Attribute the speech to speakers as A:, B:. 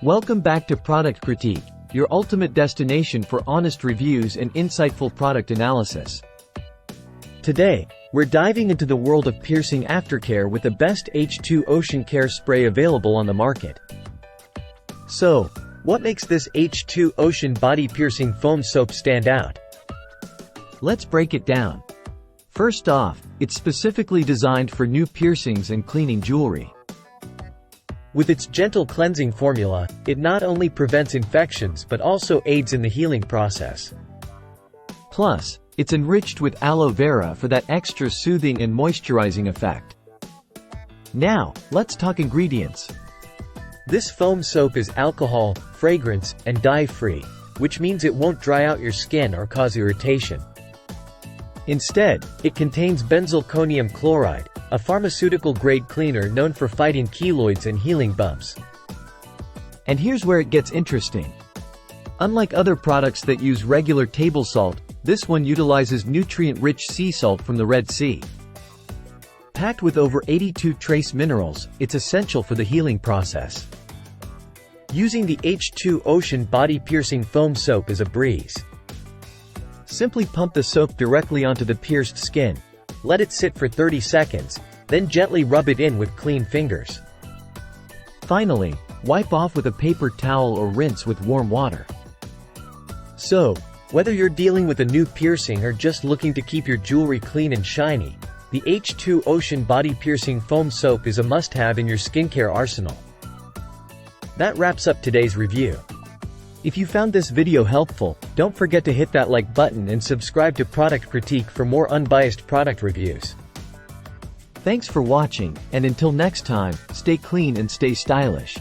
A: Welcome back to Product Critique, your ultimate destination for honest reviews and insightful product analysis. Today, we're diving into the world of piercing aftercare with the best H2Ocean care spray available on the market. So, what makes this H2Ocean body piercing foam soap stand out? Let's break it down. First off, it's specifically designed for new piercings and cleaning jewelry. With its gentle cleansing formula, it not only prevents infections but also aids in the healing process. Plus, it's enriched with aloe vera for that extra soothing and moisturizing effect. Now, let's talk ingredients. This foam soap is alcohol, fragrance, and dye-free, which means it won't dry out your skin or cause irritation. Instead, it contains benzalkonium chloride, a pharmaceutical-grade cleaner known for fighting keloids and healing bumps. And here's where it gets interesting. Unlike other products that use regular table salt, this one utilizes nutrient-rich sea salt from the Red Sea. Packed with over 82 trace minerals, it's essential for the healing process. Using the H2Ocean body piercing foam soap is a breeze. Simply pump the soap directly onto the pierced skin. Let it sit for 30 seconds, then gently rub it in with clean fingers. Finally, wipe off with a paper towel or rinse with warm water. So, whether you're dealing with a new piercing or just looking to keep your jewelry clean and shiny, the H2Ocean body piercing foam soap is a must-have in your skincare arsenal. That wraps up today's review. If you found this video helpful, don't forget to hit that like button and subscribe to Product Critique for more unbiased product reviews. Thanks for watching, and until next time, stay clean and stay stylish.